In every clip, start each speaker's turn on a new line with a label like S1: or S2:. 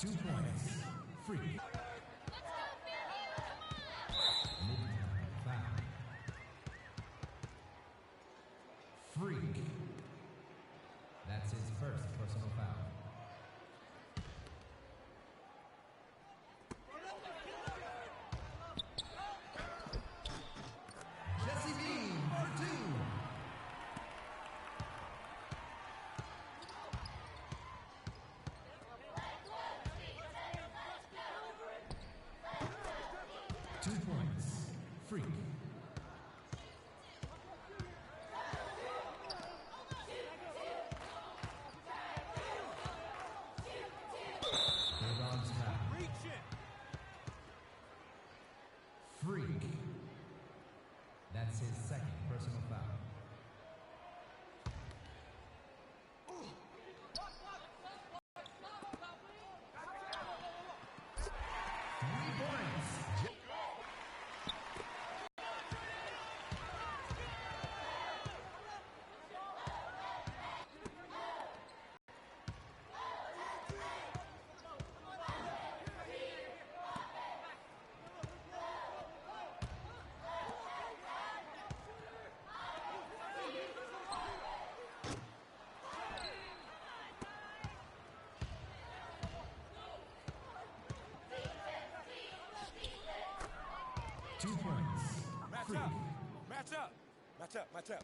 S1: 2 points. Free. Foul. Freak. That's his first personal foul. Jesse Bean for 2. 2 points. Freak. Bulldogs foul. Freak. That's his second personal foul. 3 points. 2 points.
S2: Match up. Match up. Match up. Match up.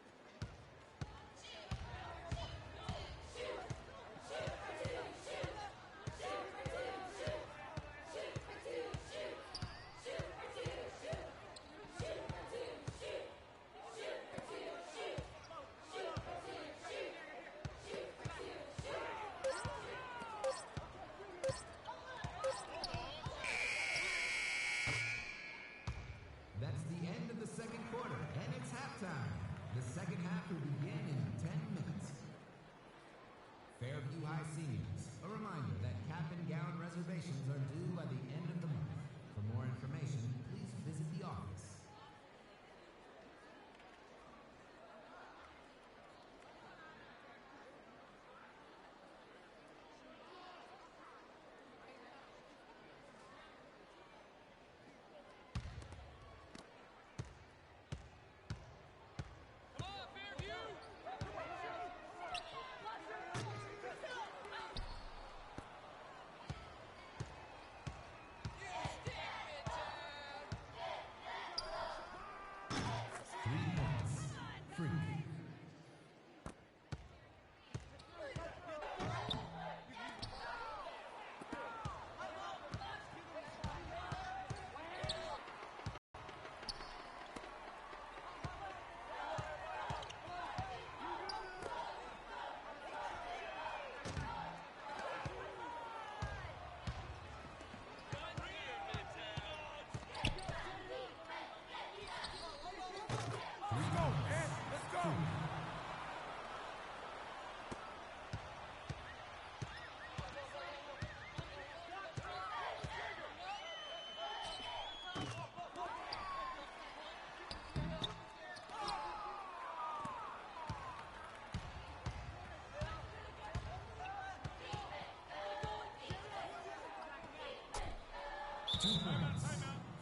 S1: 2 points.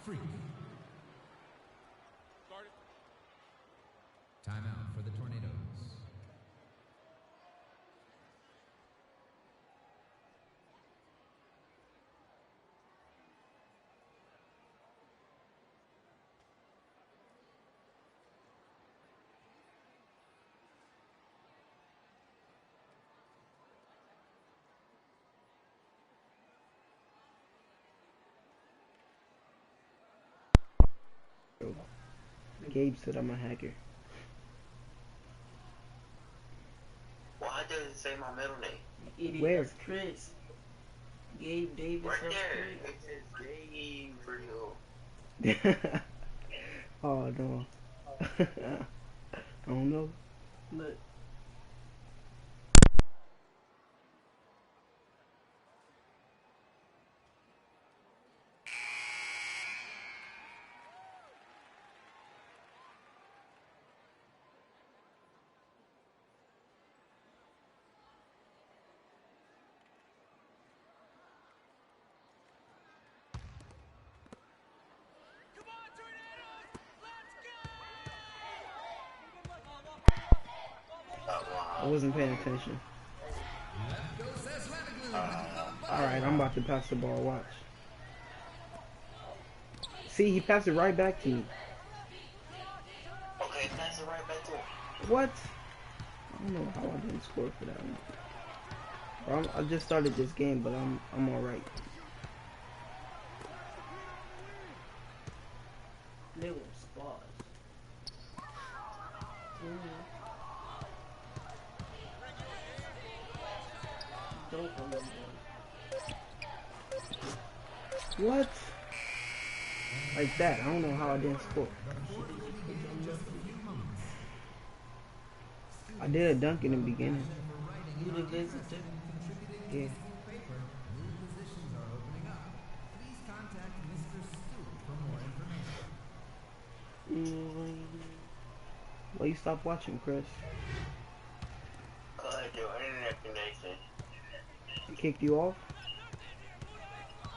S1: Freak. Timeout for the Tornadoes.
S3: Gabe said I'm a hacker.
S4: Why does it say my middle name?
S5: Idiot,
S3: Where?
S5: that's Chris. Gabe Davis.
S4: Right
S5: That's
S4: there.
S5: Chris.
S4: It says Gabe Real.
S3: Oh no. I don't know.
S5: Look.
S3: I wasn't paying attention. Alright, I'm about to pass the ball. Watch. See, he passed it right back to me.
S4: Okay, pass it right back to him.
S3: What? I don't know how I didn't score for that one. I just started this game, but I'm alright.
S5: They were squads. Don't come in.
S3: What? Like that. I don't know how I didn't score. I did a dunk in the beginning.
S5: You the visitor.
S3: Yeah. Well, you stop watching, Chris.
S4: Your internet connection.
S3: It kicked you off?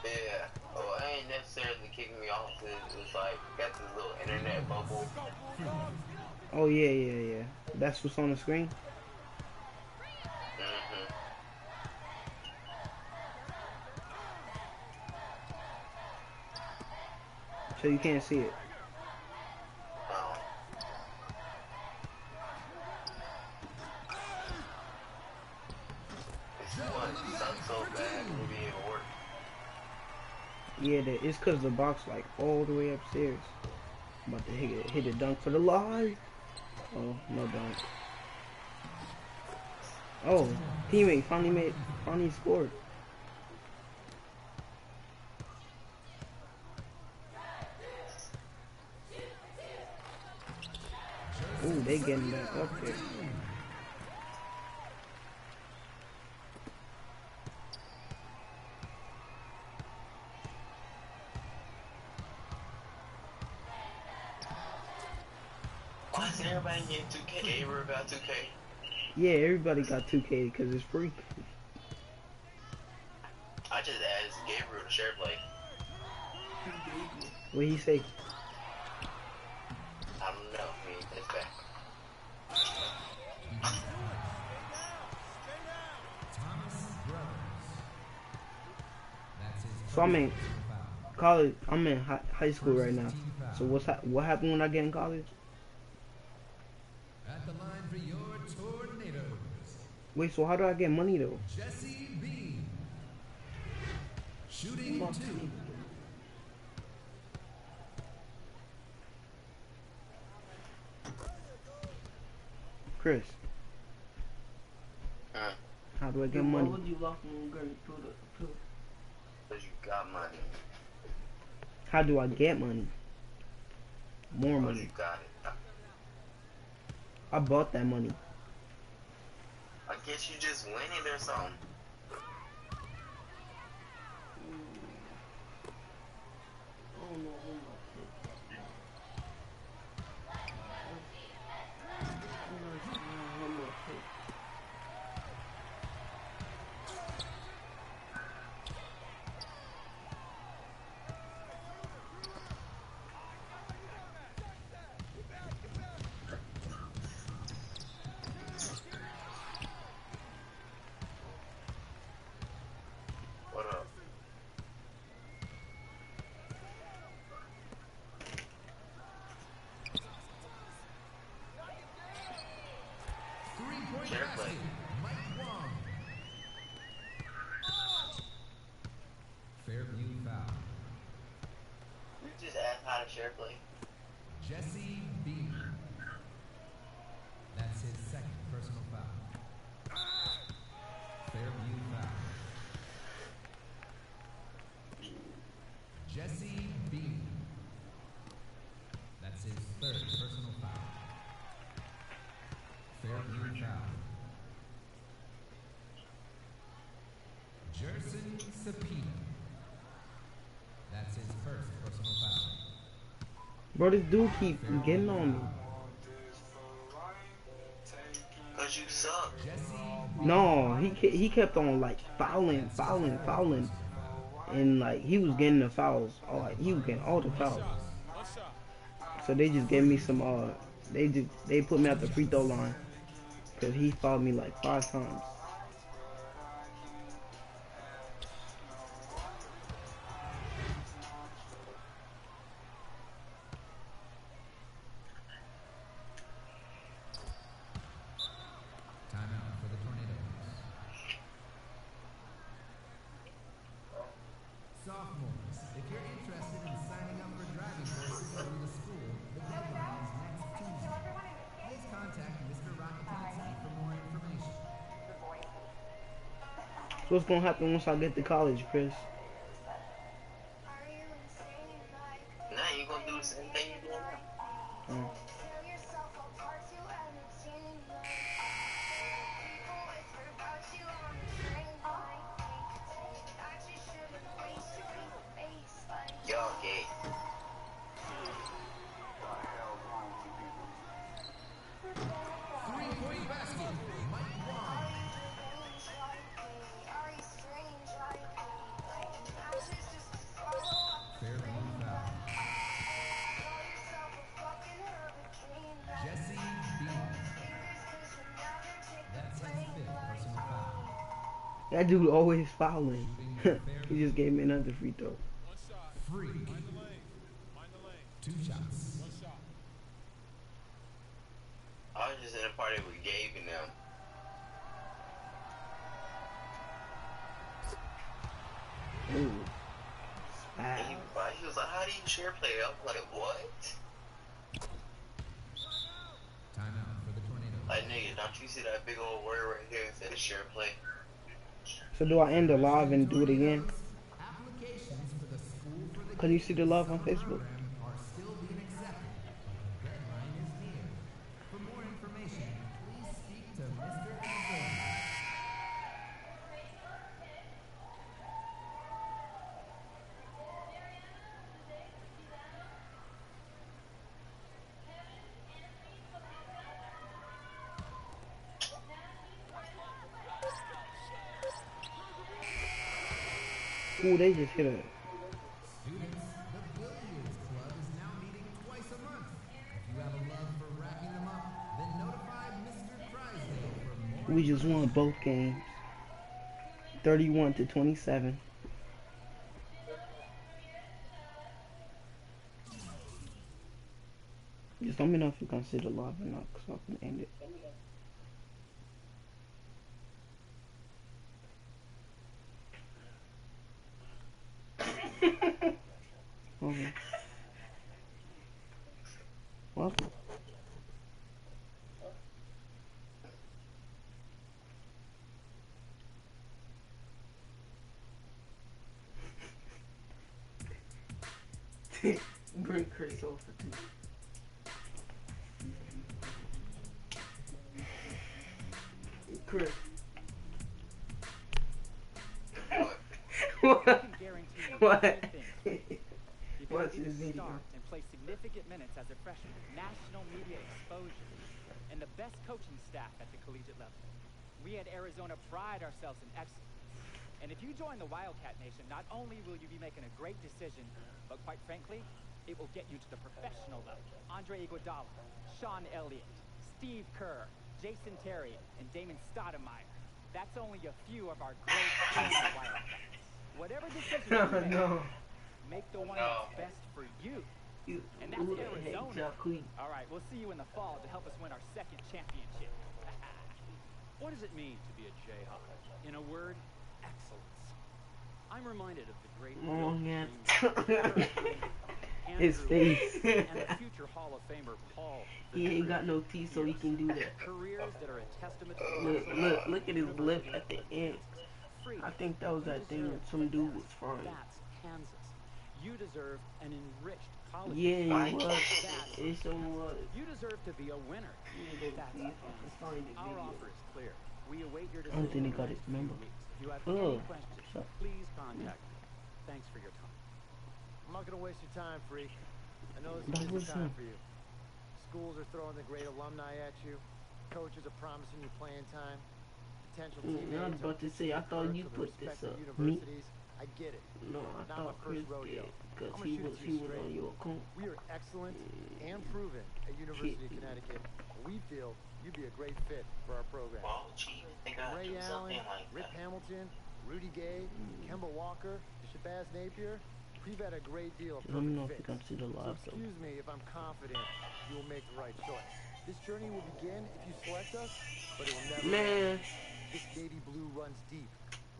S4: Yeah. Oh, I ain't necessarily kicking me off. It was like, got this little internet bubble.
S3: Oh, yeah. That's what's on the screen?
S4: Mm-hmm.
S3: So you can't see it. Yeah, it's cause the box like all the way upstairs. I'm about to hit a dunk for the live. Oh, no dunk. Oh, teammate finally scored. Ooh, they getting back up there.
S4: Why is everybody getting 2K? Everybody got 2K?
S3: Yeah, everybody got 2K because it's free.
S4: I just asked Gabriel to share play.
S3: What he say?
S4: I don't know. I mean, it's back.
S3: So I'm in college. I'm in high school right now. So what happened when I get in college?
S1: At the line for your tornadoes.
S3: Wait, so how do I get money though?
S1: Jesse B. Shooting 2.
S3: Chris, how do I get money?
S5: Why would you lock me in grade?
S4: Because you got money.
S3: How do I get money? More
S4: Because
S3: money.
S4: you got it.
S3: I bought that money.
S4: I guess you just win it or something.
S5: I don't know who my pick.
S4: What up?
S1: Three-point
S4: Share play.
S1: basket. Mike Wong. Fairview foul.
S4: You just asked how to share play.
S1: Jesse B. That's his second personal foul. Fairview foul. Jesse B. That's his third personal foul. Fairview foul. Jerson Cepeda. That's his first personal foul.
S3: Bro, this dude keep getting on me.
S4: Because you suck.
S1: Jesse
S3: No, he kept on like fouling, and like he was getting the fouls. Oh, like he was getting all the fouls. So they just gave me some. They put me at the free throw line. Cause he followed me like 5 times.
S1: Timeout for the Tornadoes. Sophomores, if you're interested in signing up for driving courses through the school, the deadline is next Tuesday. Please contact Mr. Rockatansky for more information.
S3: So what's gonna happen once I get to college, Chris?
S4: Now you gonna do the same thing you doing now. Y'all gay.
S1: Three-point basket. Mike Wong. Fair ball foul. Jesse Bean. That's his 5th personal foul.
S3: That dude always fouling.
S1: Shooting fair
S3: He just gave me another free throw.
S1: Freak. 2 shots.
S4: I was just in a party with Gabe and them.
S3: Ooh.
S4: And he was like, how do you share play? I was like, what?
S1: Timeout for the Tornadoes.
S4: Like, nigga, don't you see that big old word right here that says share play?
S3: So do I end the live and do it again?
S1: Applications for the school for the
S3: Can you see the live on Facebook?
S1: program are still being accepted, but the deadline is near. For more information, please speak to Mr. Arizona.
S3: Ooh, they just hit a.
S1: Students, the Billiards Club is now meeting twice a month. If you have a love for racking them up, then notify Mr. Drysdale for more.
S3: We just won both games. 31-27. Just let me know if you consider live or not, cause I can end it. Okay. What?
S5: Bring Chris over too. Chris.
S3: What? What?
S6: What's
S3: his video?
S6: Start and play significant minutes as a freshman, national media exposure, and the best coaching staff at the collegiate level. We at Arizona pride ourselves in excellence. And if you join the Wildcat Nation, not only will you be making a great decision, but quite frankly, it will get you to the professional level. Andre Iguodala, Sean Elliott, Steve Kerr, Jason Terry, and Damon Stoudemire. That's only a few of our great Wildcats. Whatever decision you make the one that's best for you. And that's Arizona. All right, we'll see you in the fall to help us win our 2nd championship.
S7: What does it mean to be a Jayhawk? In a word, excellence. I'm reminded of the great
S3: His face.
S7: and the future Hall of Famer Paul.
S5: He ain't got no teeth, so he can do that.
S7: Careers that are a testament to
S5: Look at his lip at the end. I think that was that thing that some dude was frying.
S7: That's Kansas. You deserve an enriched college.
S3: Yeah, he was.
S7: That's
S3: It sure was.
S7: You deserve to be a winner. That's
S5: See if I can find the
S7: Our
S5: video.
S7: offer is clear. We await your
S3: I don't think
S7: decision.
S3: they got it, remember?
S7: If you have
S3: Oh,
S7: any questions,
S3: so-
S7: please contact me. Thanks for your time.
S8: I'm not gonna waste your time, freak. I know this
S3: That
S8: is a
S3: was
S8: busy time
S3: him.
S8: for you. Schools are throwing the great alumni at you. Coaches are promising you playing time. Potential teammates.
S3: I was about to say, I thought you put this up. Me?
S8: Universities. I get it.
S3: No, I
S8: Not
S3: thought
S8: my
S3: Chris
S8: first rodeo.
S3: did. Because
S8: I'm
S3: he
S8: gonna
S3: was
S8: shoot it to you
S3: on
S8: straight.
S3: your account.
S8: We are excellent and proven at University of Connecticut. We feel you'd be a great fit for our program.
S4: Well, Chief, they gotta
S8: Ray
S4: do
S8: Allen,
S4: something like
S8: Rip
S4: that.
S8: Hamilton, Rudy Gay, Kemba Walker, Shabazz Napier. We've had a great deal of
S3: Let me know if
S8: perfect
S3: you can
S8: fits.
S3: see the
S8: So
S3: live though.
S8: excuse me if I'm confident you will make the right choice. This journey will begin if you select us, but it will never end.
S3: Man,
S8: This navy blue runs deep.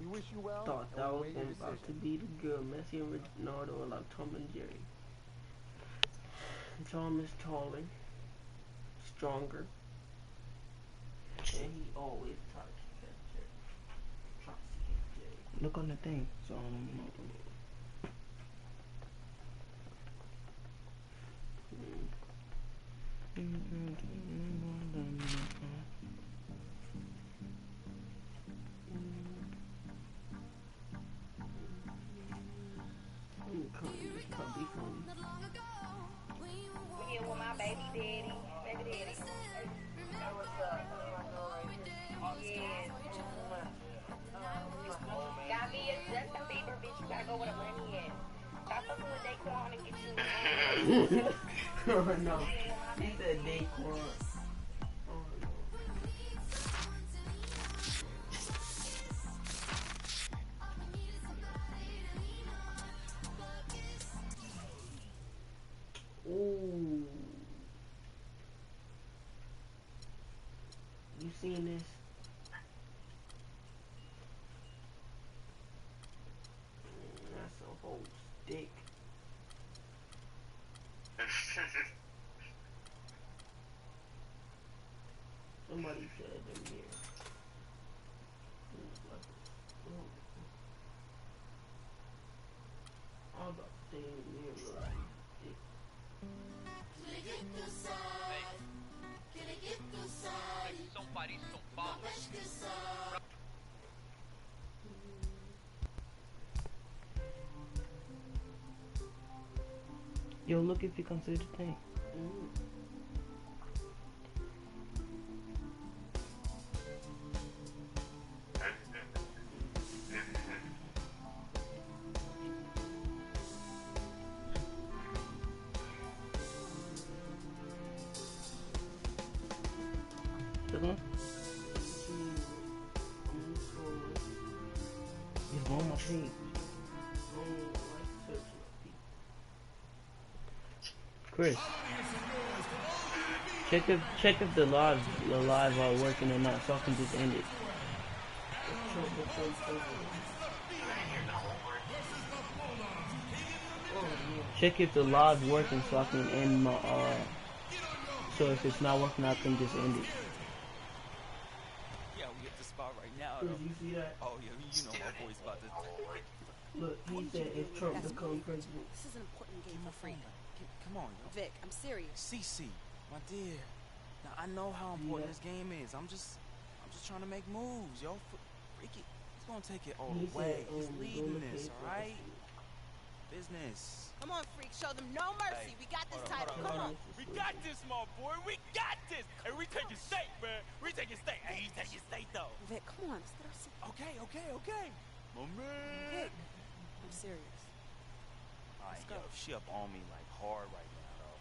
S8: We wish you well,
S3: thought
S8: and
S3: that
S8: we
S3: was
S8: await your
S3: about to
S8: decision.
S3: be the girl, Messi and Ronaldo, or like Tom and Jerry. Tom is taller, stronger, and he always tries to get Jerry. Look on the thing. So
S9: Here with my baby daddy. Baby daddy. That was yeah. Got me a Justin Bieber, bitch. You gotta go where the money at. Stop fucking with Daquan and get you
S3: oh no, he said Daquan. Oh no. Ooh. You seen this? That's a whole stick. Somebody said them here. I'm about to stay in here like stick. Yo, look if you can see the thing. This one? It's on my page. Chris, check if the live are working or not, so I can just end it. Check if the live's working so I can end my so if it's not working I can just end it.
S7: Yeah, we at the spot right now.
S3: Chris, you see that?
S7: Oh yeah, you know my boy's about to.
S3: Look, he said if Trump becomes president.
S10: This is an important game for Freak.
S7: Come on, yo.
S10: Vic, I'm serious.
S7: CC, my dear. Now I know how important this game is. I'm just trying to make moves, yo. Freaky, he's gonna take it all the way. He's leading this, all right? Business.
S10: Come on, Freak. Show them no mercy. We got this title. Come on.
S2: We got this, my boy. We got this. Hey, we take it state, man. We take it state. Hey, you take it state, though.
S10: Vic, come on. Let's get our seat.
S2: Okay. My man.
S10: Vic, I'm serious.
S7: All right, yo, she up on me like hard right now, though.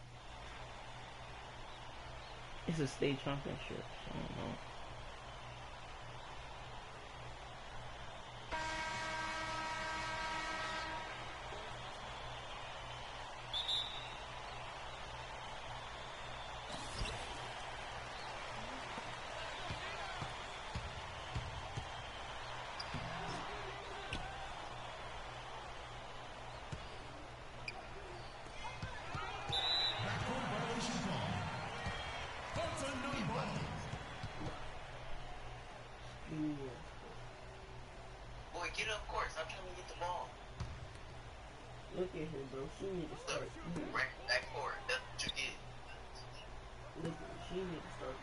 S3: It's a state championship, so I don't know.
S4: Boy, get up course. I'm trying to get the ball.
S3: Look at her, bro. She need to start.
S4: Right back court. That's what you get.
S3: Look, she need to start.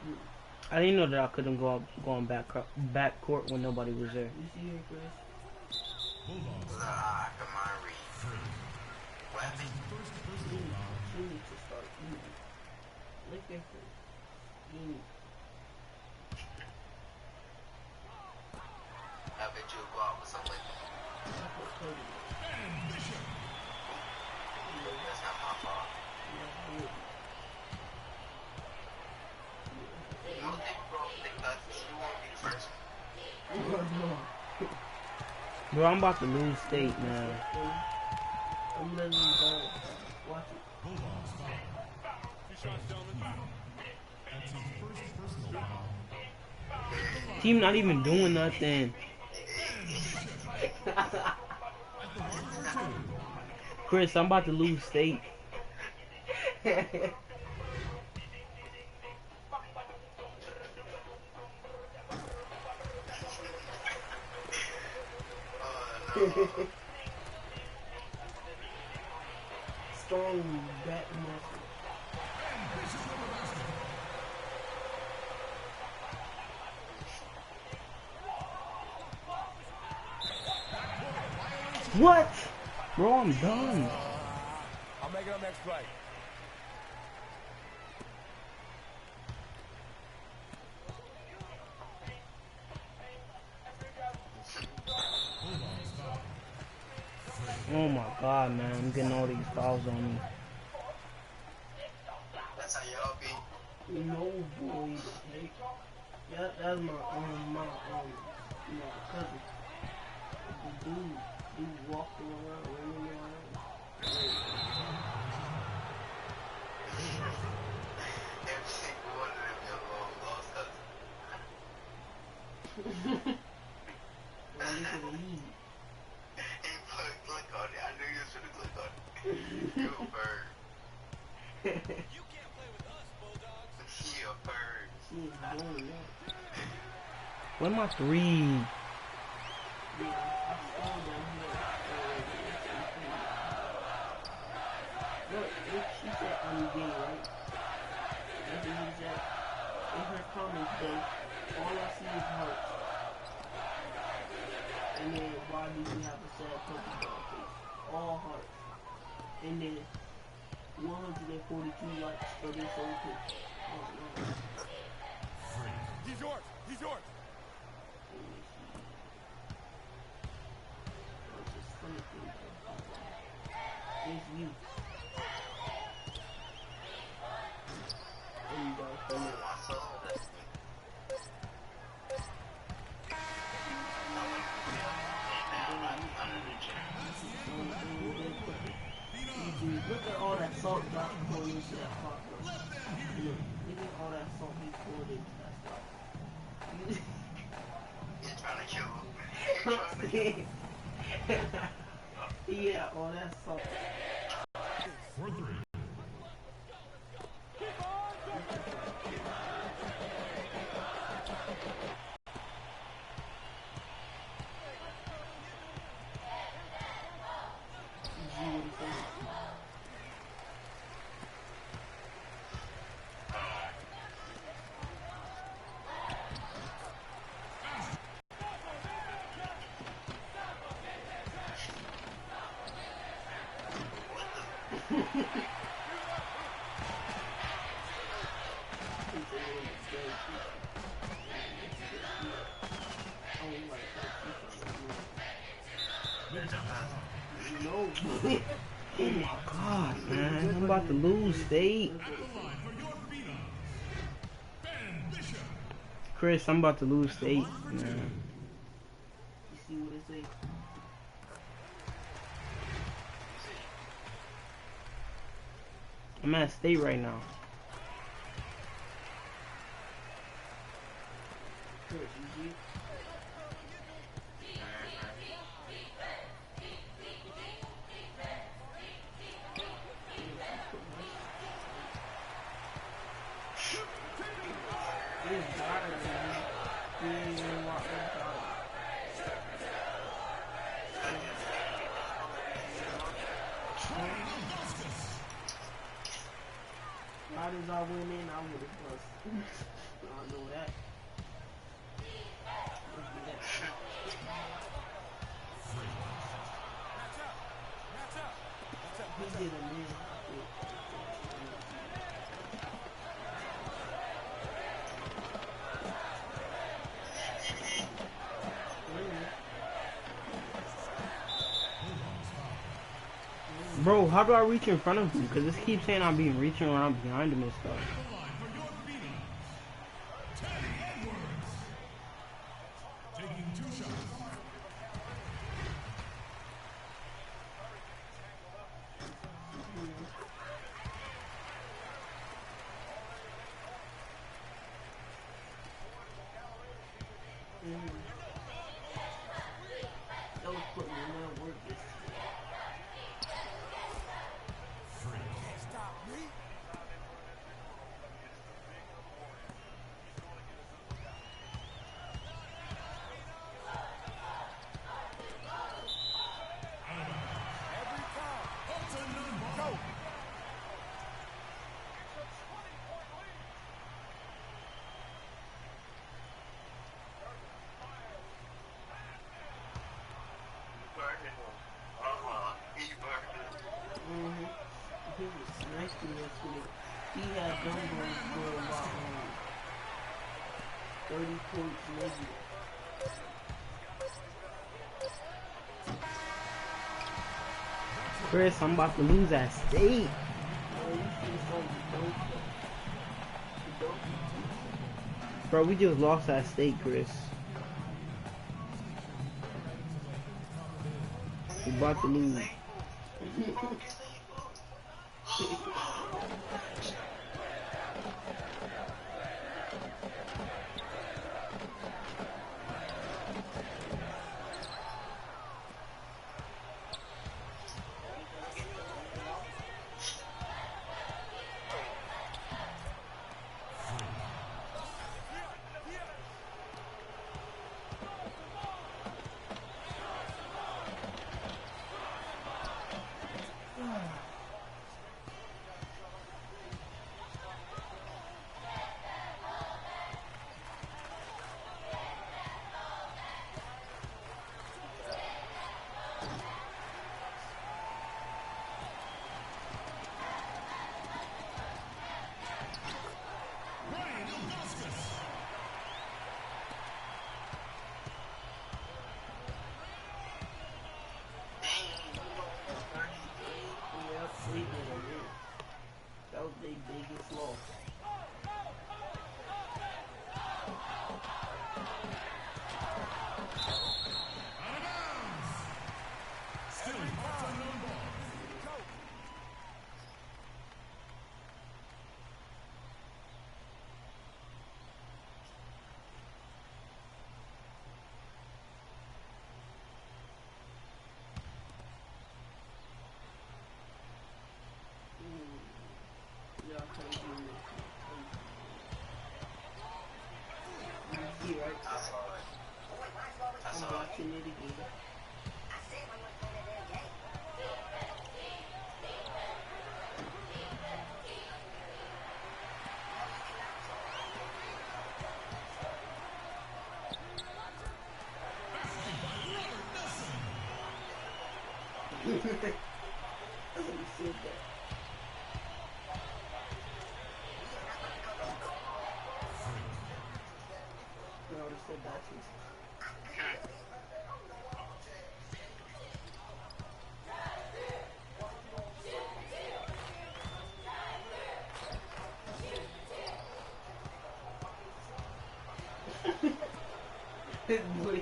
S3: I didn't know that I couldn't go on back court when nobody was there. You see her, Chris?
S4: Come on, Reed. What happened?
S3: She needs to start. Look at her.
S4: I bet you'll go out with something like that. That's not my fault.
S3: Bro, I'm about to lose state, man.
S5: I'm letting him go. Watch it.
S3: Team not even doing nothing. Chris, I'm about to lose state.
S5: Strong back muscle.
S3: What? Bro, I'm done.
S2: I'll make it up next play.
S3: Oh my god, man. I'm getting all these fouls on me.
S4: That's how y'all be.
S5: No boy. Hey. Yeah, that's my cousin. The dude walking around, running around.
S4: Every single one of them your long lost cousin.
S5: Well, look at the lead.
S4: He put click on it. I knew you was gonna click on it. You a bird.
S2: You can't play with us, Bulldogs.
S4: He a bird.
S5: She ain't doing that.
S3: Where my three?
S5: Yeah, I saw down here. Look, she said I'm gay, right? That's what he said. In her comments, though, all I see is hearts. And then, why do you have a sad puppy dog face? All hearts. And then, 142 likes for this whole picture. Oh, no.
S2: He's yours. He's yours.
S5: It's you. Look at all that salt drop poured into that pot. Look at all that salt he poured into that stuff.
S4: You're trying to kill him.
S5: Yeah, all that salt.
S11: For three.
S3: Oh my god, man. I'm about to lose state. Chris, I'm about to lose state, man.
S5: You see what it say?
S3: I'm at state right now.
S5: Chris, you see? Riders are winning, I would have bust. I know that. Let's do that. He did a man.
S3: Bro, how do I reach in front of him? Because this keeps saying I'm being reaching around behind him and stuff.
S5: he was sniping yesterday. He had them boys scoring about 30 points negative.
S3: Chris, I'm about to lose at state. Bro, we just lost at state, Chris. We about to lose.
S5: That was their biggest loss. Yeah, I can't do this. You see, right? I'm watching it again. Let me see that. I would have said that too. This boy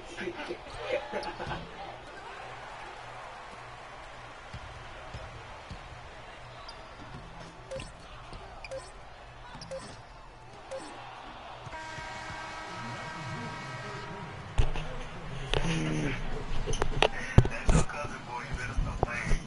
S4: That's your cousin, boy. You better stop playing.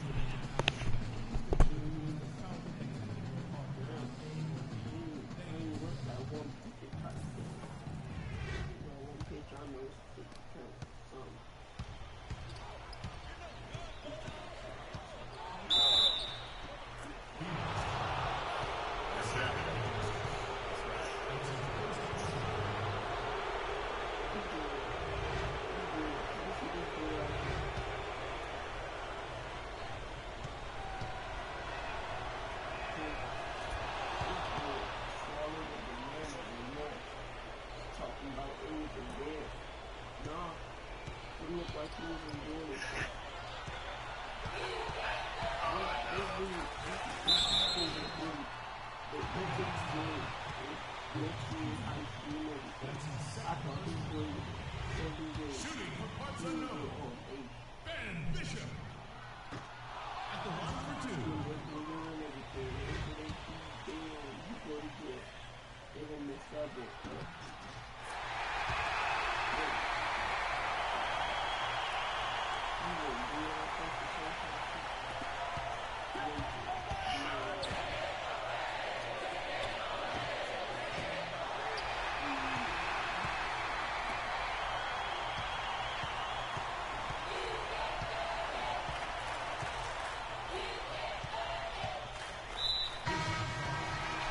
S5: Talking about anything there. Nah, it looked like he was doing it. This dude, next year in high school and everything. I thought he was going 7 days.
S11: Shooting for parts unknown. Ben Bishop. At the line for two.
S5: They're gonna miss that bit.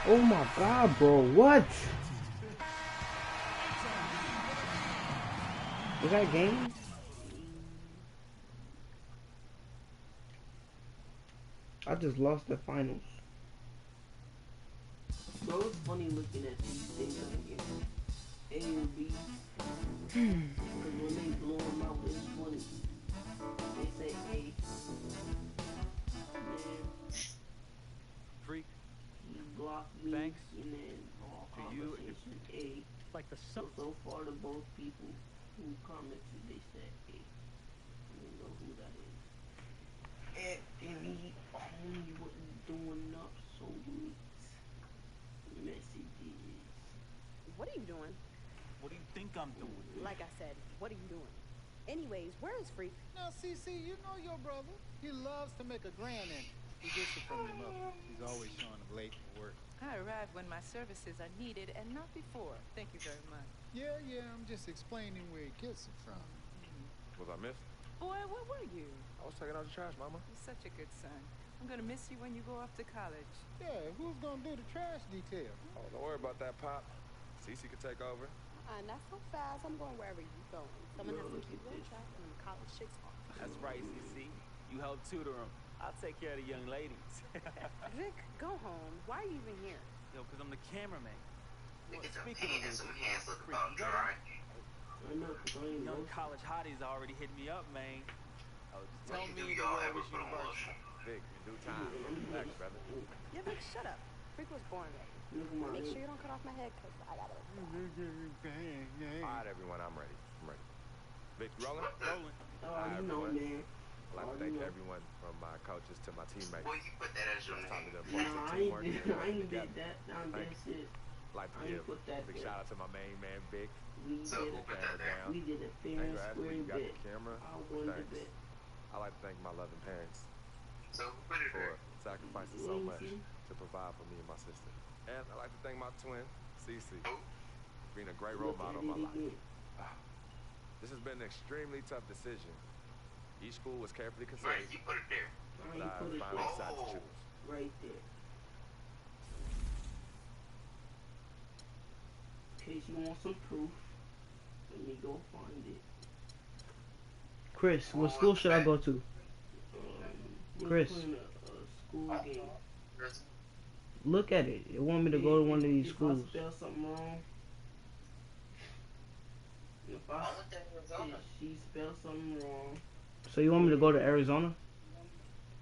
S3: Oh my god, bro, what? Is that game? I just lost the finals.
S5: Bro, it's funny looking at these things on the game. A and B. Because when they blow them out, it's funny. They say A. Man,
S6: Freak,
S5: he blocked me.
S6: thanks
S5: And then all
S6: to you.
S5: conversation A.
S6: Like the
S5: So far to both people who commented, they said A. I don't know who that is. Anthony only wasn't doing up so late. Messages.
S10: What are you doing?
S7: What do you think I'm doing?
S10: Like I said, what are you doing? Anyways, where is Freak?
S8: Now, CC, you know your brother. He loves to make a grand entry. He gets it from your mother. He's always showing up late for work.
S12: I arrive when my services are needed and not before. Thank you very much.
S8: Yeah, I'm just explaining where he gets it from.
S13: Was I missed?
S12: Boy, where were you?
S13: I was taking out the trash, Mama.
S12: You're such a good son. I'm gonna miss you when you go off to college.
S8: Yeah, who's gonna do the trash detail?
S13: Oh, don't worry about that, Pop. Cece can take over.
S10: Not so fast. I'm going wherever you're going. Someone has some cute little trash and them college chicks on.
S6: That's right, CC. You help tutor them. I'll take care of the young ladies.
S10: Rick, go home. Why are you even here?
S6: Yo, because I'm the cameraman. Well,
S4: Nigga, them
S6: speaking of
S4: hands,
S6: which,
S4: them hands look
S6: Freak,
S4: about
S6: you ready?
S4: dry.
S6: Young college hotties already hit me up, man. Oh, just tell
S4: When
S6: me
S4: do
S6: the
S4: y'all
S6: word
S4: ever
S6: which
S4: put on
S6: university.
S4: lotion?
S13: Vic, in due time. Thanks, brother.
S10: Yeah, Rick, shut up. Freak was born ready. Make sure you don't cut off my head, because I got it.
S13: All right, everyone, I'm ready. Vic, you rolling?
S6: Rolling.
S5: Oh, you know, man.
S13: I'd like to thank everyone from my coaches to my teammates.
S4: Boy, you put that as your
S13: It's time
S4: name.
S13: to do
S5: Nah,
S13: important
S5: I
S13: teamwork.
S5: ain't did that. I'm
S13: Thank
S5: that shit.
S13: I'd like to
S5: I
S13: give
S5: ain't put that
S13: a big
S5: there.
S13: shout out to my main man, Vic.
S5: We
S4: So
S5: did
S4: who
S5: it.
S4: put that there?
S5: We did a fair
S13: Thank
S5: and
S13: you, Ashley.
S5: square
S13: You got
S5: bet.
S13: the camera.
S5: I won the
S13: Thanks.
S5: bet.
S13: I'd like to thank my loving parents
S4: So who put it
S13: for
S4: there?
S13: sacrificing so much to provide for me and my sister. And I'd like to thank my twin, Cece, for being a great role model in my life. This has been an extremely tough decision. Each school was carefully considered,
S4: Right, you put it there.
S13: but I finally decided to choose.
S5: Right there. In case you want some proof, let me go find it.
S3: Chris, what school should I go to? Chris,
S5: We're playing a school game.
S3: look at it. It want me to go to one of these schools.
S5: If I spell something wrong, if she spells something wrong,
S3: So you want me to go to Arizona?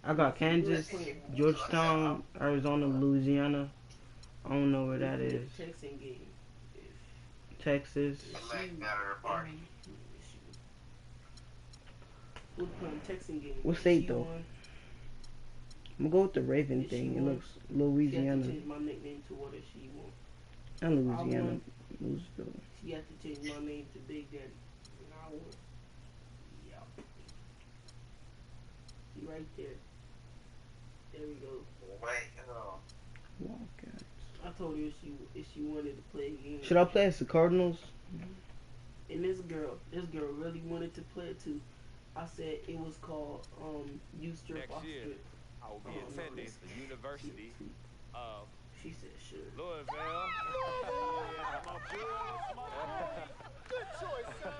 S3: I got Kansas, Georgetown, Arizona, Louisiana. I don't know where that is.
S5: Texan game.
S3: Texas.
S5: We're playing Texan game.
S3: What state though? I'm gonna go with the Raven thing. It looks Louisiana.
S5: She had to change my nickname to what she wants.
S3: And Louisiana. Louisville.
S5: She had to change my name to Big Daddy. And I won. Yup. See right there. There we go.
S3: Wildcats.
S5: I told her if she wanted to play a game.
S3: Should I play as the Cardinals?
S5: And this girl really wanted to play it too. I said it was called U-Strip.
S13: Next year, I will be attending the University of
S5: She said sure.
S13: Louisville.
S8: Good choice, son.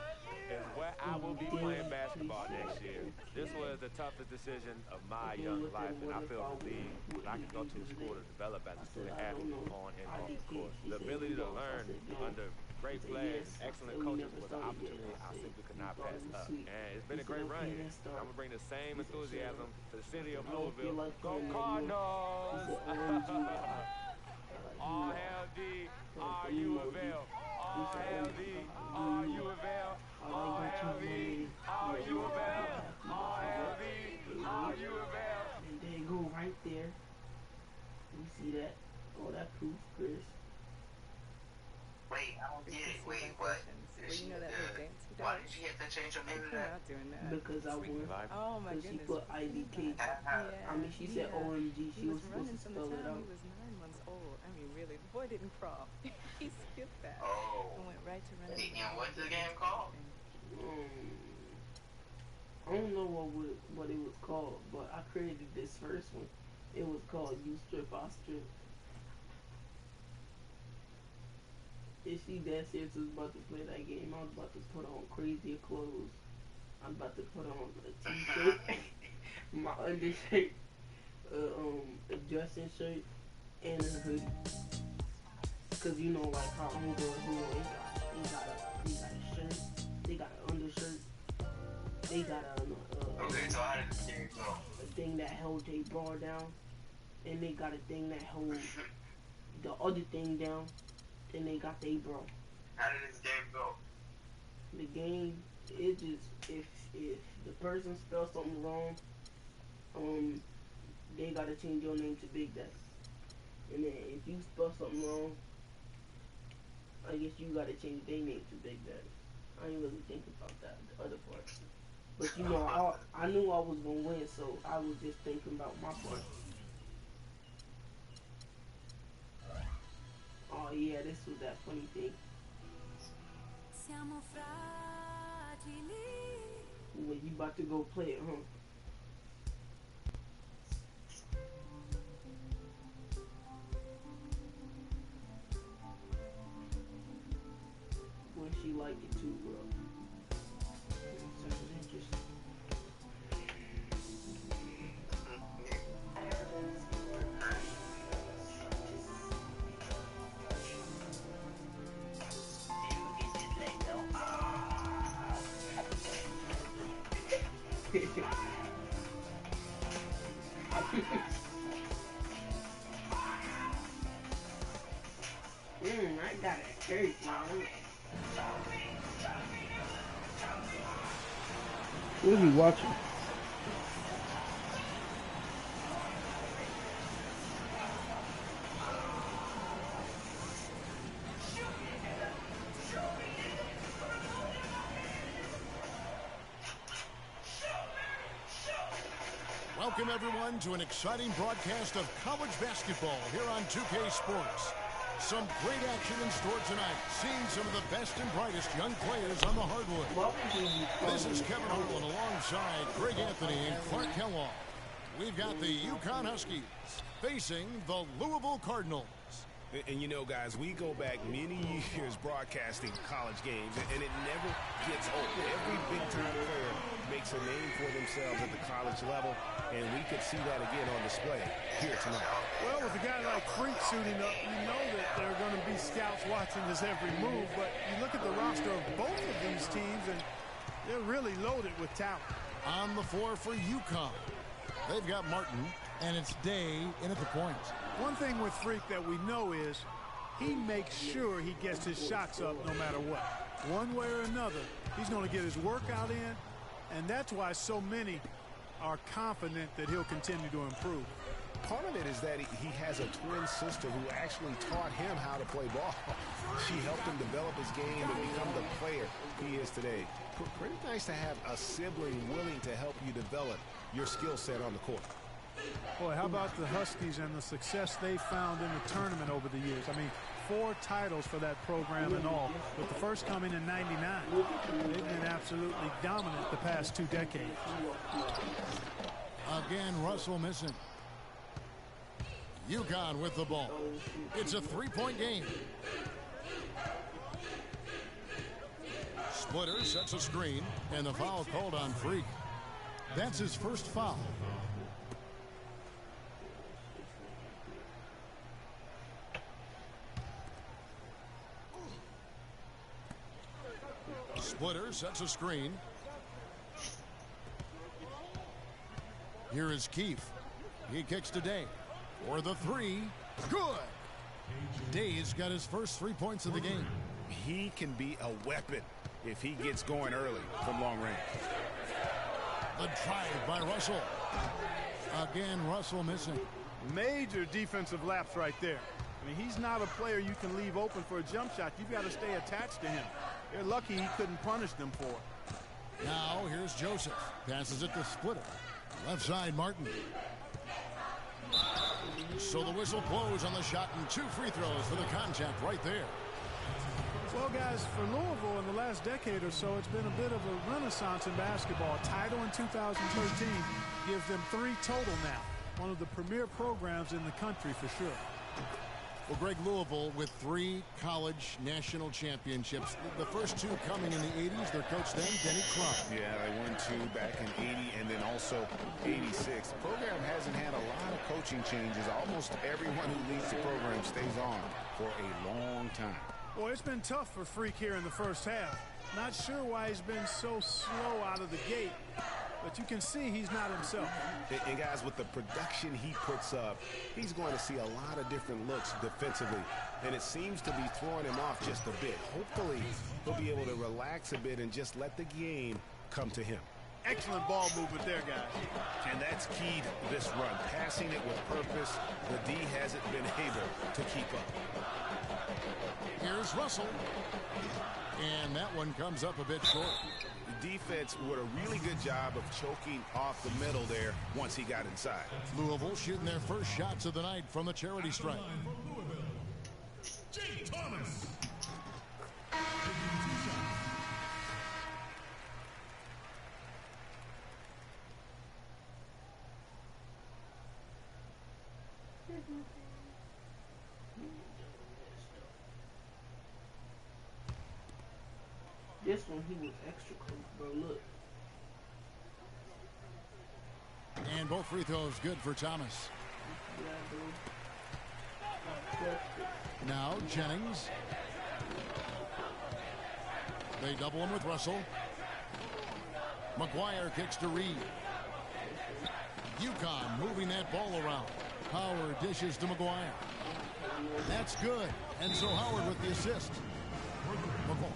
S13: Is where I will be playing basketball next year. This was the toughest decision of my young life, and I feel relieved that I can go to a school to develop as a student athlete on and off the court. The ability to learn under great players and excellent coaches was an opportunity I simply could not pass up. And it's been a great run here. I'm going to bring the same enthusiasm to the city of Louisville. Go Cardinals! All hail D, R.U. Avail. All hail D, R.U. Avail. All hail D, R.U. Avail. All hail D, R.U. Avail.
S5: And there you go right there. You see that? Oh, that proves Chris.
S4: Wait, I don't get it. Wait, what? Why did she have to change her name to that?
S5: Because I won.
S12: Oh my
S5: Because she
S12: goodness.
S5: put IDK. I mean, she said OMG. She was supposed to spell it out.
S12: He was 9 months old. I mean, really, the boy didn't crawl. He skipped that.
S4: Oh.
S12: And went right to running.
S4: And what's the game called?
S5: I don't know what it was called, but I created this first one. It was called You Strip, I Strip. If she that serious was about to play that game, I was about to put on crazier clothes. I'm about to put on a t-shirt, my undershirt, a dressing shirt and a hoodie. Cause you know, like how homeboys, you know, they got a shirt, they got an undershirt, they got
S4: Okay, so how did this game go?
S5: a thing that holds their bra down, and they got a thing that holds the other thing down, then they got their bra.
S4: How did this game go?
S5: The game, it just, if the person spells something wrong, they gotta change your name to Big Daddy. And then if you spell something wrong, I guess you gotta change their name to Big Daddy. I ain't really thinking about that, the other part. But you know, I knew I was gonna win, so I was just thinking about my part. Oh yeah, this was that funny thing. When you about to go play it, huh? When she like it too, bro. Sounds interesting. I got a shirt, man.
S3: What are you watching?
S11: Welcome, everyone, to an exciting broadcast of college basketball here on 2K Sports. Some great action in store tonight, seeing some of the best and brightest young players on the hardwood. This is Kevin Harlan alongside Greg Anthony and Clark Kellogg. We've got the UConn Huskies facing the Louisville Cardinals.
S14: And you know, guys, we go back many years broadcasting college games, and it never gets old. Every big-time player makes a name for themselves at the college level, and we could see that again on display here tonight.
S15: Well, with a guy like Freak suiting up, you know that there are going to be scouts watching his every move, but you look at the roster of both of these teams, and they're really loaded with talent.
S11: On the floor for UConn, they've got Martin, and it's Day in at the point.
S15: One thing with Freak that we know is he makes sure he gets his shots up no matter what. One way or another, he's going to get his workout in, and that's why so many are confident that he'll continue to improve.
S14: Part of it is that he has a twin sister who actually taught him how to play ball. She helped him develop his game and become the player he is today. Pretty nice to have a sibling willing to help you develop your skill set on the court.
S15: Boy, how about the Huskies and the success they found in the tournament over the years? I mean, 4 titles for that program in all, with the first coming in '99. They've been absolutely dominant the past 2 decades.
S11: Again, Russell missing. UConn with the ball. It's a 3-point game. Splitter sets a screen, and the foul called on Freak. That's his first foul. Splitter sets a screen. Here is Keefe. He kicks to Day for the 3. Good. Day's got his first 3 points of the game.
S14: He can be a weapon if he gets going early from long range.
S11: The drive by Russell. Again, Russell missing.
S15: Major defensive lapse right there. I mean, he's not a player you can leave open for a jump shot. You've got to stay attached to him. They're lucky he couldn't punish them for it.
S11: Now here's Joseph. Passes it to Splitter. Left side, Martin. So the whistle blows on the shot, and 2 free throws for the contact right there.
S15: Well, guys, for Louisville in the last decade or so, it's been a bit of a renaissance in basketball. A title in 2013 gives them 3 total now. One of the premier programs in the country for sure.
S11: Well, Greg, Louisville with 3 college national championships. The first 2 coming in the 80s. Their coach then, Denny Crum.
S14: Yeah, they won 2 back in 80 and then also 86. The program hasn't had a lot of coaching changes. Almost everyone who leads the program stays on for a long time.
S15: Boy, it's been tough for Freak here in the first half. Not sure why he's been so slow out of the gate, but you can see he's not himself.
S14: And guys, with the production he puts up, he's going to see a lot of different looks defensively, and it seems to be throwing him off just a bit. Hopefully, he'll be able to relax a bit and just let the game come to him.
S15: Excellent ball movement there, guys.
S14: And that's key to this run. Passing it with purpose, the D hasn't been able to keep up.
S11: Here's Russell. And that one comes up a bit short.
S14: The defense did a really good job of choking off the middle there once he got inside.
S11: Louisville shooting their first shots of the night from the charity stripe.
S16: Jake Thomas.
S5: This one, he was extra close, bro. Look.
S11: And both free throws good for Thomas. Now Jennings. They double him with Russell. McGuire kicks to Reed. UConn moving that ball around. Howard dishes to McGuire. That's good. And so Howard with the assist. McGuire.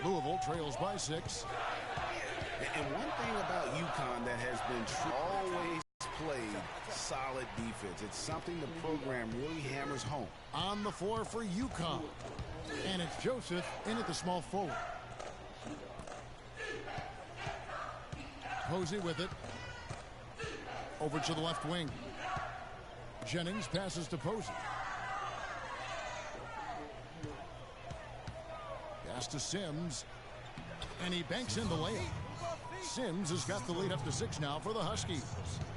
S11: Louisville trails by 6.
S14: And one thing about UConn that has been true, always played solid defense. It's something the program really hammers home.
S11: On the floor for UConn. And it's Joseph in at the small forward. Posey with it. Over to the left wing. Jennings passes to Posey. Pass to Sims. And he banks in the layup. Sims has got the lead up to 6 now for the Huskies.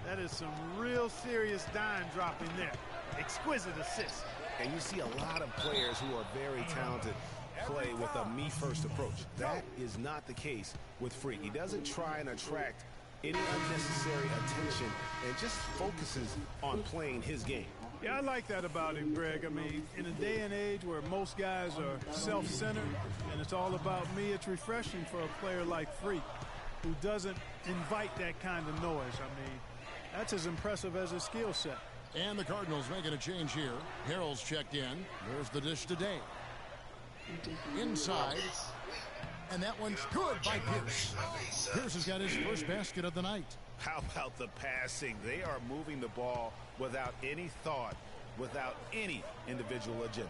S15: That is some real serious dime dropping there. Exquisite assist.
S14: And you see a lot of players who are very talented play with a me-first approach. That is not the case with Freak. He doesn't try and attract any unnecessary attention and just focuses on playing his game.
S15: Yeah, I like that about him, Greg. I mean, in a day and age where most guys are self-centered and it's all about me, it's refreshing for a player like Freak who doesn't invite that kind of noise. I mean, that's as impressive as his skill set.
S11: And the Cardinals making a change here. Harrell's checked in. There's the dish today. Inside. And that one's good by Pierce. Pierce has got his first basket of the night.
S14: How about the passing? They are moving the ball without any thought, without any individual agendas.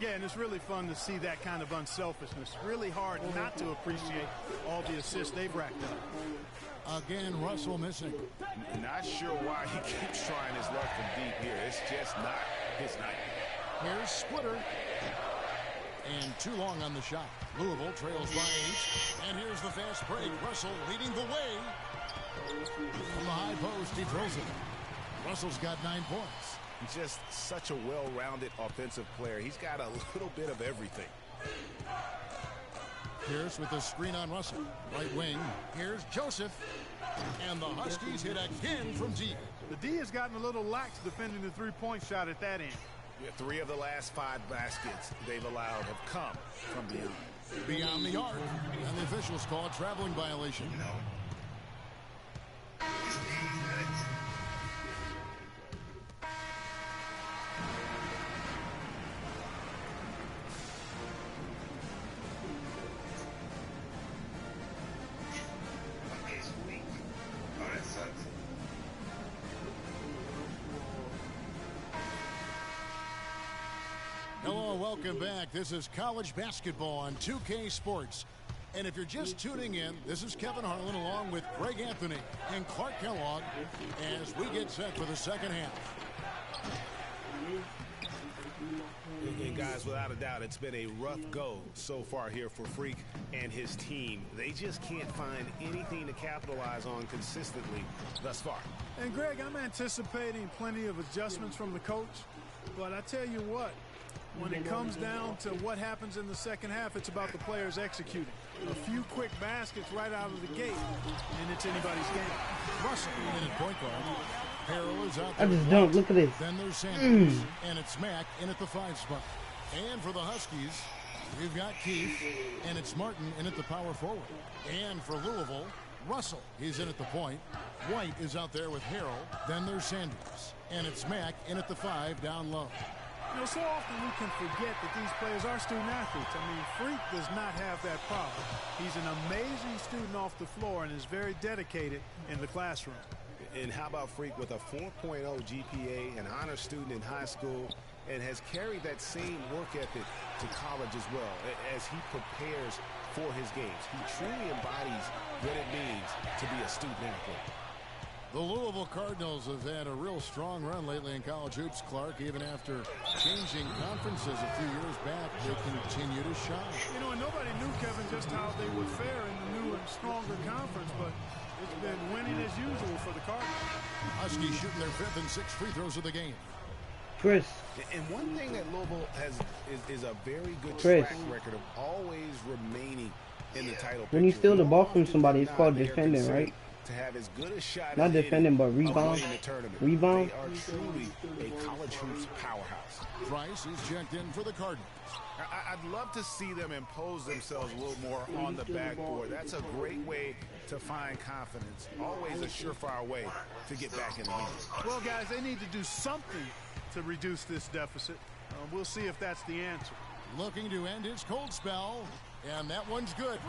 S15: Yeah, and it's really fun to see that kind of unselfishness. Really hard not to appreciate all the assists they've racked up.
S11: Again, Russell missing.
S14: Not sure why he keeps trying his luck from deep here. It's just not his night.
S11: Here's Splitter. And too long on the shot. Louisville trails by 8. And here's the fast break. Russell leading the way. From the high post, he throws it. Russell's got 9 points.
S14: Just such a well-rounded offensive player. He's got a little bit of everything.
S11: Pierce with the screen on Russell. Right wing. Here's Joseph. And the Huskies hit again from deep.
S15: The D has gotten a little lax defending the three-point shot at that end.
S14: Yeah, 3 of the last 5 baskets they've allowed have come from beyond.
S11: Beyond the arc. And the officials call a traveling violation. Hello, welcome back. This is college basketball on 2K Sports. And if you're just tuning in, this is Kevin Harlan along with Greg Anthony and Clark Kellogg as we get set for the second half.
S14: And guys, without a doubt, it's been a rough go so far here for Freak and his team. They just can't find anything to capitalize on consistently thus far.
S15: And Greg, I'm anticipating plenty of adjustments from the coach, but I tell you what, when it comes down to what happens in the second half, it's about the players executing. A few quick baskets right out of the gate, and it's anybody's game.
S11: Russell in at point guard. Harrell is out
S3: I
S11: there.
S3: just don't. Look at this.
S11: Then there's Sanders, and it's Mack in at the 5 spot. And for the Huskies, we've got Keith, and it's Martin in at the power forward. And for Louisville, Russell, he's in at the point. White is out there with Harrell. Then there's Sanders, and it's Mack in at the 5 down low.
S15: You know, so often we can forget that these players are student athletes. I mean, Freak does not have that problem. He's an amazing student off the floor and is very dedicated in the classroom.
S14: And how about Freak with a 4.0 GPA, an honor student in high school, and has carried that same work ethic to college as well as he prepares for his games. He truly embodies what it means to be a student athlete.
S11: The Louisville Cardinals have had a real strong run lately in college hoops, Clark. Even after changing conferences a few years back, they continue to shine.
S15: You know, and nobody knew, Kevin, just how they would fare in the new and stronger conference, but it's been winning as usual for the Cardinals.
S11: Huskies shooting their 5th and 6th free throws of the game.
S3: Chris.
S14: And one thing that Louisville has is a very good
S3: Chris.
S14: track record of always remaining in the title
S3: When you
S14: picture.
S3: steal the ball from somebody, it's called
S14: They are
S3: defending,
S14: considered
S3: right?
S14: to have as good a shot
S3: Not
S14: as any
S3: defending, but
S14: of
S3: rebound.
S14: winning the tournament.
S3: Rebound.
S14: They are truly a college hoops powerhouse.
S11: Price is checked in for the Cardinals.
S16: I'd love to see them impose themselves a little more on the backboard. That's a great way to find confidence. Always a surefire way to get back in the game.
S15: Well, guys, they need to do something to reduce this deficit. We'll see if that's the answer.
S11: Looking to end his cold spell, and that one's good.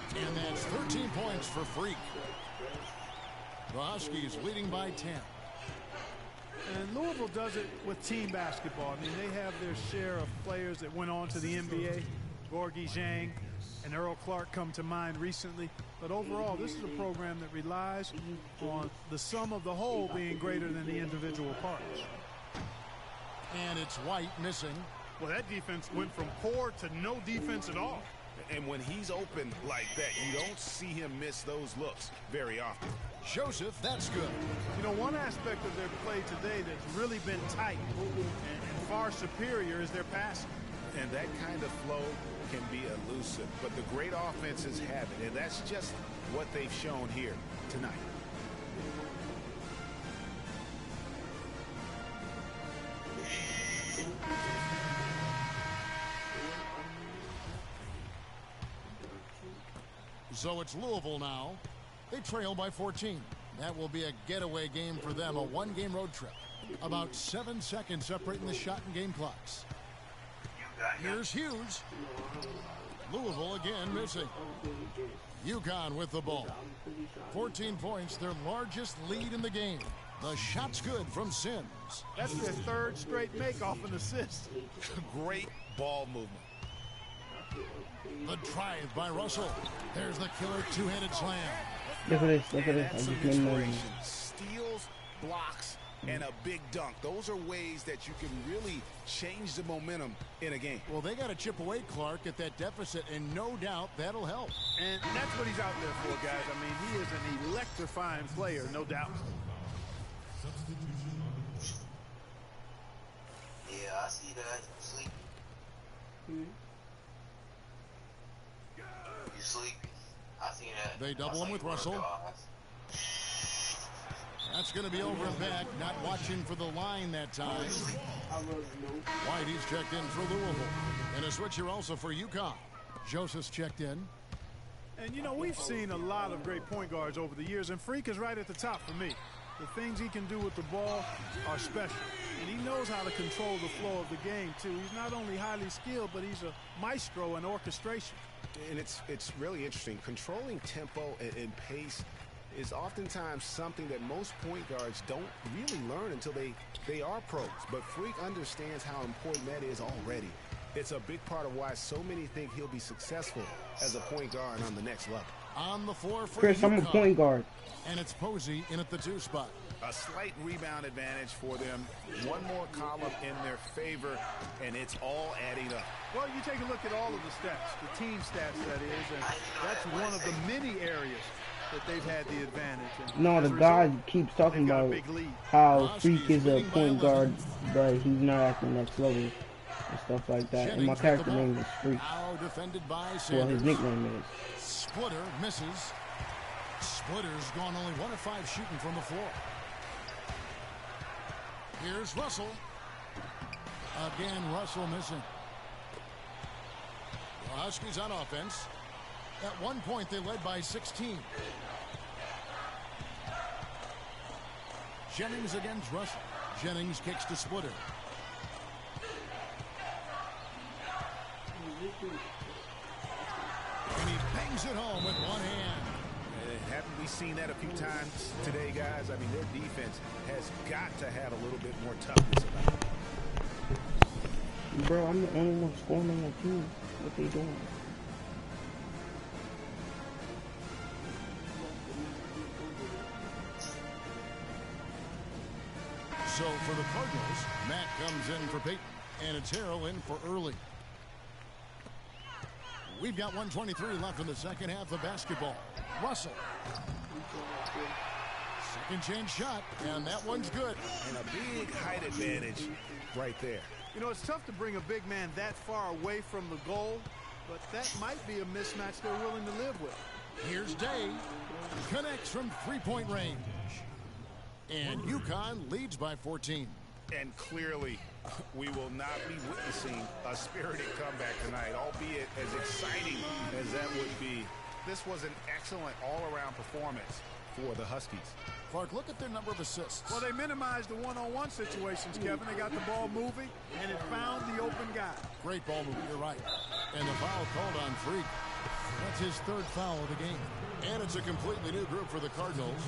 S11: And that's 13 points for Freak. The Huskies leading by 10.
S15: And Louisville does it with team basketball. I mean, they have their share of players that went on to the NBA. Gorgie Zhang and Earl Clark come to mind recently. But overall, this is a program that relies on the sum of the whole being greater than the individual parts.
S11: And it's White missing.
S15: Well, that defense went from poor to no defense at all.
S16: And when he's open like that, you don't see him miss those looks very often.
S11: Joseph, that's good.
S15: You know, one aspect of their play today that's really been tight and far superior is their passing.
S16: And that kind of flow can be elusive, but the great offenses have it, and that's just what they've shown here tonight.
S11: So it's Louisville now. They trail by 14. That will be a getaway game for them, a one-game road trip. About 7 seconds separating the shot and game clocks. Here's Hughes. Louisville again missing. UConn with the ball. 14 points, their largest lead in the game. The shot's good from Sims.
S15: That's their third straight make off an assist.
S16: Great ball movement.
S11: The drive by Russell. There's the killer two-handed slam.
S3: Look at this, look at this. I
S16: Some
S3: just made money.
S16: inspiration. Steals, blocks, and a big dunk. Those are ways that you can really change the momentum in a game.
S11: Well, they got to chip away, Clark, at that deficit, and no doubt that'll help.
S15: And that's what he's out there for, guys. I mean, he is an electrifying player, no doubt.
S4: Yeah, I see that. Sleep. You sleepy. I see that.
S11: They double him with Russell. That's going to be over and back. Not watching for the line that time. White, he's checked in for Louisville. And a switcher also for UConn. Joseph's checked in.
S15: And, you know, we've seen a lot of great point guards over the years, and Freak is right at the top for me. The things he can do with the ball are special. And he knows how to control the flow of the game, too. He's not only highly skilled, but he's a maestro in orchestration.
S14: And it's really interesting. Controlling tempo and pace is oftentimes something that most point guards don't really learn until they are pros. But Freak understands how important that is already. It's a big part of why so many think he'll be successful as a point guard on the next level.
S11: On the floor for
S3: Chris, I'm a point guard.
S11: And it's Posey in at the 2 spot.
S16: A slight rebound advantage for them. One more column in their favor, and it's all adding up.
S15: Well, you take a look at all of the stats, the team stats, that is, and that's one of the many areas that they've had the advantage. And
S3: no, the guy keeps talking about how Freak is a point guard, but he's not at the next level and stuff like that. And my character name is Freak. Well, his nickname is.
S11: Splitter misses. Splitter's gone only 1 of 5 shooting from the floor. Here's Russell. Again, Russell missing. The Huskies on offense. At one point, they led by 16. Jennings against Russell. Jennings kicks to Splitter. And he bangs it home with one hand.
S16: Haven't we seen that a few times today, guys? I mean, their defense has got to have a little bit more toughness about it.
S3: Bro, I'm the only one scoring on that team. What they doing?
S11: So for the Cardinals, Matt comes in for Peyton, and it's Harrell in for Early. We've got 1:23 left in the second half of basketball. Russell. Second chance shot, and that one's good.
S16: And a big height advantage right there.
S15: You know, it's tough to bring a big man that far away from the goal, but that might be a mismatch they're willing to live with.
S11: Here's Day. Connects from three-point range. And UConn leads by 14.
S16: And clearly, we will not be witnessing a spirited comeback tonight, albeit as exciting as that would be. This was an excellent all-around performance for the Huskies.
S11: Clark, look at their number of assists.
S15: Well, they minimized the one-on-one situations, Kevin. They got the ball moving, and it found the open guy.
S11: Great ball movement, you're right. And the foul called on Freak. That's his third foul of the game. And it's a completely new group for the Cardinals.